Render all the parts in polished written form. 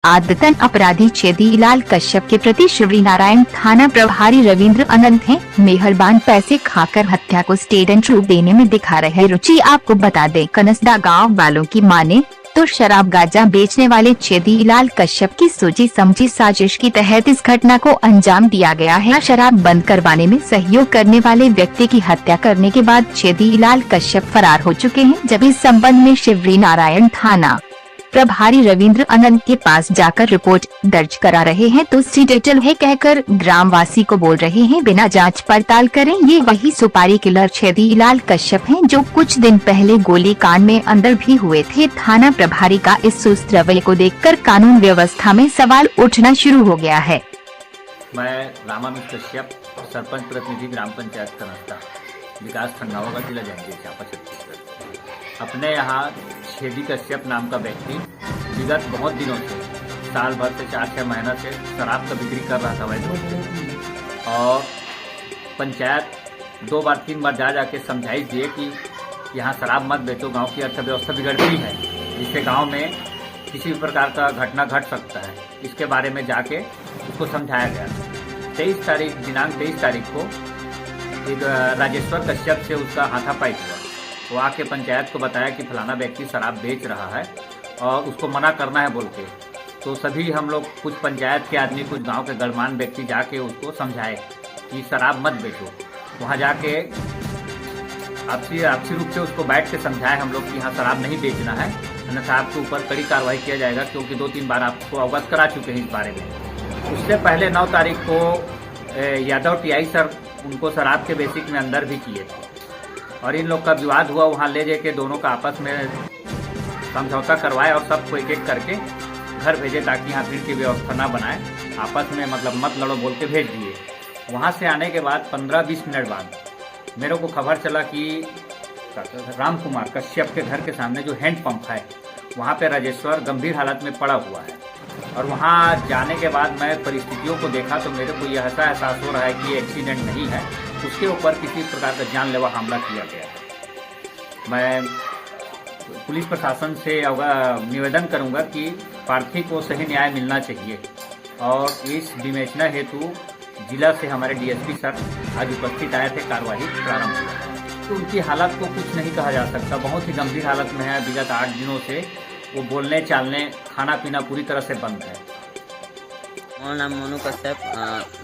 आदतन अपराधी चेदीलाल कश्यप के प्रति शिवरीनारायण थाना प्रभारी रविंद्र अनंत हैं। मेहरबान पैसे खाकर हत्या को स्टेट एंड ट्रू देने में दिखा रहे रुचि। आपको बता दें, कनसदा गांव वालों की माने तो शराब गांजा बेचने वाले चेदीलाल कश्यप की सोची समझी साजिश के तहत इस घटना को अंजाम दिया गया है। शराब बंद करवाने में सहयोग करने वाले व्यक्ति की हत्या करने के बाद चेदीलाल कश्यप फरार हो चुके हैं। जब इस संबंध में शिवरीनारायण थाना प्रभारी रविंद्र अनंत के पास जाकर रिपोर्ट दर्ज करा रहे हैं तो डिटेल है कहकर ग्रामवासी को बोल रहे हैं बिना जांच पड़ताल करें ये वही सुपारी किलर चेदीलाल कश्यप हैं जो कुछ दिन पहले गोली कांड में अंदर भी हुए थे। थाना प्रभारी का इस सुस्त रवैये को देखकर कानून व्यवस्था में सवाल उठना शुरू हो गया है। मैं रामामित कश्यप, सरपंच प्रतिनिधि ग्राम पंचायत कनसदा, विकास खंडावा का जिला जाएंगे चांपा छत्तीसगढ़। अपने यहाँ छेदी कश्यप नाम का व्यक्ति विगत बहुत दिनों से, साल भर से 4-6 महीना से शराब का बिक्री कर रहा था वैसे, और पंचायत 2 बार 3 बार जा के समझाइश दिए कि यहाँ शराब मत बेचो, गांव की अर्थव्यवस्था बिगड़ती है, जिससे गांव में किसी भी प्रकार का घटना घट सकता है। इसके बारे में जाके उसको समझाया गया। 23 तारीख को एक राजेश्वर कश्यप से उसका हाथापाई हुआ। वो आके पंचायत को बताया कि फलाना व्यक्ति शराब बेच रहा है और उसको मना करना है बोल के। तो सभी हम लोग, कुछ पंचायत के आदमी, कुछ गांव के गणमान्य व्यक्ति जाके उसको समझाए कि शराब मत बेचो। वहाँ जाके आपसी रूप से उसको बैठ के समझाए हम लोग कि यहाँ शराब नहीं बेचना है, अन्यथा आपके ऊपर कड़ी कार्रवाई किया जाएगा, क्योंकि 2-3 बार आपको अवगत करा चुके हैं इस बारे में। उससे पहले 9 तारीख को यादव टीआई सर उनको शराब के बेसिक में अंदर भी किए थे और इन लोग का विवाद हुआ। वहाँ ले जाके दोनों का आपस में समझौता करवाए और सबको एक एक करके घर भेजे ताकि यहाँ भीड़ की व्यवस्था ना बनाए, आपस में मतलब मत लड़ो बोल के भेज दिए। वहाँ से आने के बाद 15-20 मिनट बाद मेरे को खबर चला कि राम कुमार कश्यप के घर के सामने जो हैंड पंप है वहाँ पे राजेश्वर गंभीर हालत में पड़ा हुआ है। और वहाँ जाने के बाद मैं परिस्थितियों को देखा तो मेरे को यह ऐसा एहसास हो रहा है कि एक्सीडेंट नहीं है, उसके ऊपर किसी प्रकार का जानलेवा हमला किया गया है। मैं पुलिस प्रशासन से निवेदन करूंगा कि प्रार्थी को सही न्याय मिलना चाहिए और इस विवेचना हेतु जिला से हमारे डीएसपी सर आज उपस्थित आए थे। कार्यवाही प्रारंभ हुआ तो उनकी हालत को कुछ नहीं कहा जा सकता, बहुत ही गंभीर हालत में है। विगत 8 दिनों से वो बोलने चालने, खाना पीना पूरी तरह से बंद है। मोर नाम मोनू कश्यप,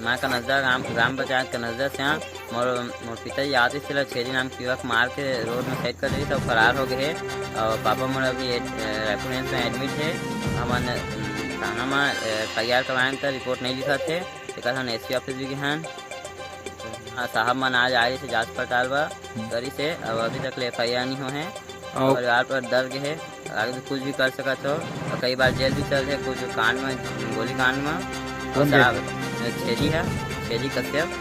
मैं कनसदा ग्राम पंचायत कनसदा से हाँ। मोर पिताजी आते से छेदी नाम की युवक मार के रोड में साइड कर दी, सब फरार हो गए और पापा मोर अभी रायपुर में एडमिट है। हमने थाना में FIR करवाएं तो रिपोर्ट नहीं लिखा थे, एक SC ऑफिस भी गए हैं। हाँ साहब मन आज आए से जांच पड़ताल बा करी से, अब अभी तक FIR नहीं हो है। परिवार पर दर्द है, आगे भी कुछ भी कर सकते हो और कई बार जेल भी चल है कुछ कांड में, गोली कांड में। और शराब छेदी है, छेदी कश्यप,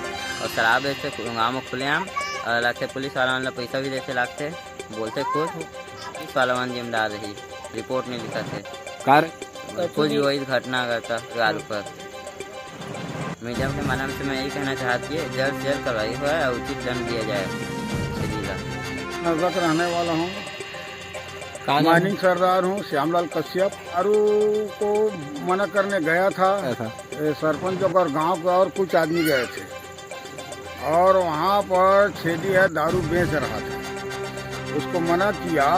और शराब बेचते गाँव में खुलेआम और लगते पुलिस वाला मतलब पैसा भी देते लगते, बोलते खुद पुलिस वाला मन जिम्मेदार रही, रिपोर्ट नहीं लिखा थे कुछ भी वही घटना करता गाल पर। मीडिया के माध्यम से मैं यही कहना चाहती है जल्द से जल्द कार्रवाई हो और उचित दंड दिया जाए। नजर रहने वाला हूँ, माइनिंग सरदार हूँ, श्यामलाल कश्यप। दारू को मना करने गया था सरपंच और गांव के और कुछ आदमी गए थे और वहाँ पर छेदी है दारू बेच रहा था। उसको मना किया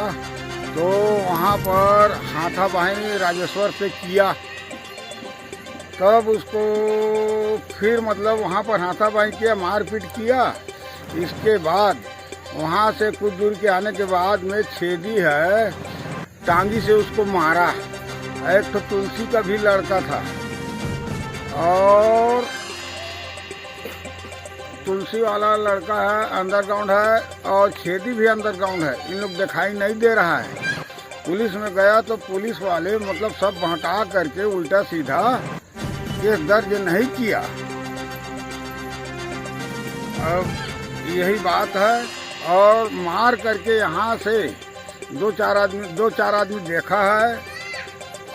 तो वहाँ पर हाथापाई राजेश्वर से किया, तब उसको फिर मतलब वहाँ पर हाथापाई किया, मारपीट किया। इसके बाद वहाँ से कुछ दूर के आने के बाद में छेदी है टांगी से उसको मारा। एक तो तुलसी का भी लड़का था और तुलसी वाला लड़का है अंडरग्राउंड है और छेदी भी अंडरग्राउंड है। इन लोग दिखाई नहीं दे रहा है। पुलिस में गया तो पुलिस वाले मतलब सब हटा करके उल्टा सीधा केस दर्ज नहीं किया। अब यही बात है और मार करके यहाँ से 2-4 आदमी देखा है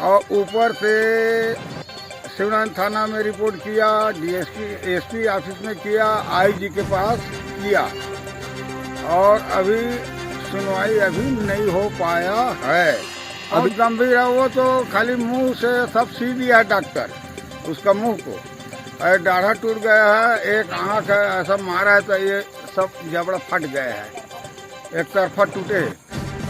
और ऊपर से शिवनारायण थाना में रिपोर्ट किया, SP ऑफिस में किया, IG के पास किया और अभी सुनवाई अभी नहीं हो पाया है। बहुत गंभीर है वो, तो खाली मुंह से सब सी दिया है डॉक्टर उसका मुंह को, और दाढ़ा टूट गया है, एक आँख है ऐसा मारा है तो ये सब जबड़ा फट गया है, एक तरफा टूटे,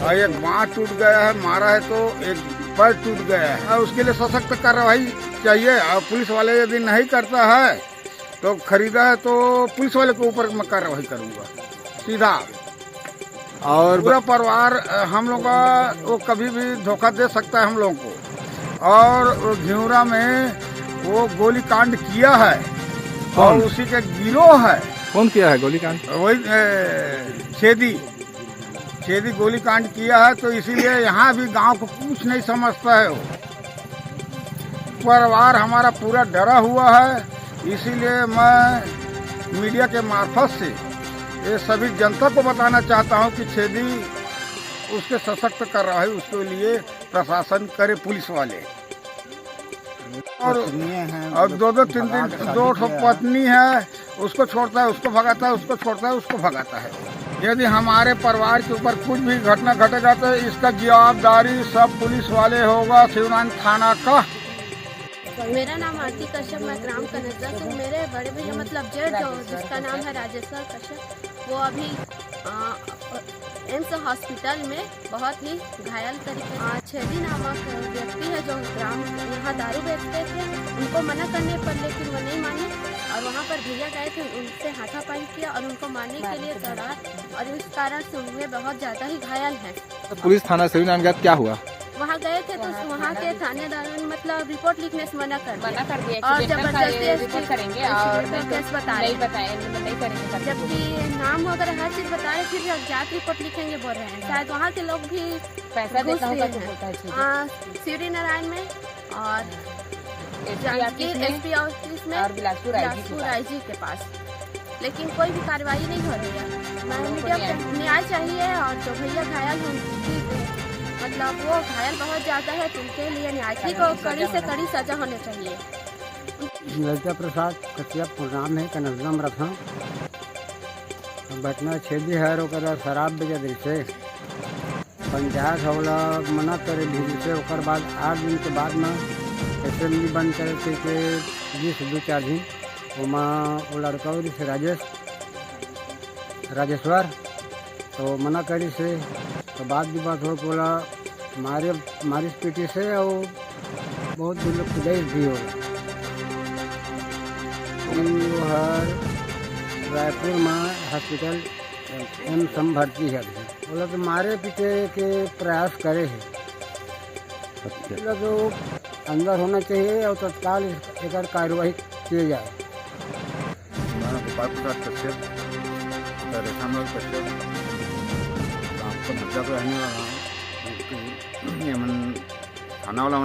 और एक बाँह टूट गया है मारा है तो एक पैर टूट गया है। और उसके लिए सशक्त कार्रवाई चाहिए, और पुलिस वाले यदि नहीं करता है तो खरीदा है तो पुलिस वाले के ऊपर मैं कार्रवाई करूँगा सीधा। और पूरा परिवार हम लोग का वो कभी भी धोखा दे सकता है हम लोगों को। और घिउरा में वो गोली कांड किया है और उसी के गिरोह है। कौन किया है गोली कांड? वही छेदी गोली कांड किया है, तो इसीलिए यहाँ भी गांव को कुछ नहीं समझता है वो। परिवार हमारा पूरा डरा हुआ है, इसीलिए मैं मीडिया के मार्फत से ये सभी जनता को बताना चाहता हूँ कि छेदी उसके सशक्त कार्रवाई उसके लिए प्रशासन करे, पुलिस वाले। और दो तीन दो पत्नी है, उसको छोड़ता है उसको भगाता है, उसको छोड़ता है उसको भगाता है। यदि हमारे परिवार के ऊपर कुछ भी घटना घटेगा तो इसका जवाबदारी सब पुलिस वाले होगा, शिवनारायण थाना का। मेरा नाम आरती कश्यप, मैं ग्राम कनज्जा से। मेरे बड़े भैया मतलब जेठ जो जिसका नाम है राजेश्वर कश्यप, वो अभी एम्स हॉस्पिटल में बहुत ही घायल तरीके। छेदी नामक व्यक्ति है जो ग्राम यहाँ दारू बेचते थे, उनको मना करने पर लेकिन वो नहीं माने, और वहाँ पर भैया गए थे, उनसे हाथापाई किया और उनको मारने के लिए चढ़ा, और इस कारण से उन्हें बहुत ज़्यादा ही घायल है। पुलिस थाना शिवनारायण क्या हुआ? वहाँ गए थे तो वहाँ के थानेदार मतलब रिपोर्ट लिखने से मना कर दिया और जबरदस्ती रिपोर्ट करेंगे और केस बता नहीं करेंगे, जबकि नाम वगैरह हर चीज बता रहे, फिर जात रिपोर्ट लिखेंगे बोल रहे हैं। शायद वहाँ के लोग भी पैसा देता होगा शिवरी नारायण में और एसपी ऑफिस में और बिलासपुर आईजी के पास, लेकिन कोई भी कार्रवाई नहीं हो रही है। मीडिया को न्याय चाहिए, और जो भैया घायल हैं मतलब वो घायल बहुत ज्यादा है, तो उनके लिए न्याय की कड़ी से कड़ी सजा होनी चाहिए। ललिता प्रसाद कश्यप नाम है, कनज्जा में रखा घटना छेदी है, ओकर शराब बेचे से पंचायत होला मना करे भेजी से, ओकर बाद 8 दिन के बाद में असेंबली बंद करे थे कि 2-4 दिन वो लड़का से राजेश्वर तो मना करी से, तो बाद की बात हो बोला मारिश पीटी से और बहुत दिन लोग खुदाई भी हो। रायपुर में हॉस्पिटल एम्स में भर्ती है, बोला तो मारे पीटे के प्रयास करे है, बोला तो अंदर होना चाहिए और तत्काल एक कार्रवाई की जाए। गोपाल प्रसाद कश्यप, रेखामल कश्यप, गाँव को मध्या को रहने वाला हूँ। थाना वाला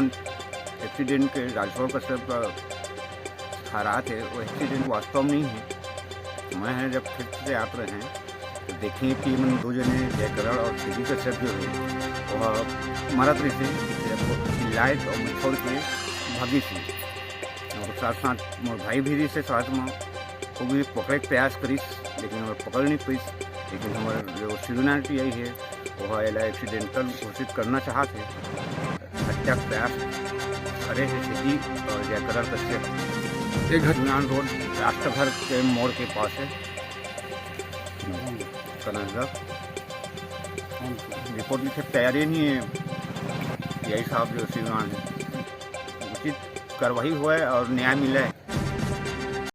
एक्सीडेंट के राजेश्वर कश्यप का हालात है, वो एक्सीडेंट वास्तव में नहीं है। मैं है जब फिर से आप रहे हैं तो देखें कि दो जने जयकरण और छेदी कश्यप जो है वह मरत रही थी, चिल्लाए और मैं छोड़ के भागी थी, और साथ साथ मोर भाई भी से साथ में वो भी पकड़े के प्रयास करीस, लेकिन वो पकड़ नहीं पाई। लेकिन हमारे जो शिवनारायण यही है वह एला एक्सीडेंटल घोषित करना चाहते, हत्या प्रयास करे है छेदी और जयकरण कश्यप। एक शिवनारायण रोड राष्ट्रघर के मोड़ के पास है कनज्जा। रिपोर्ट लिखे तैयारी नहीं है, यही साहब जो शिवनारायण है, उचित कार्रवाई हुआ है और न्याय मिला है।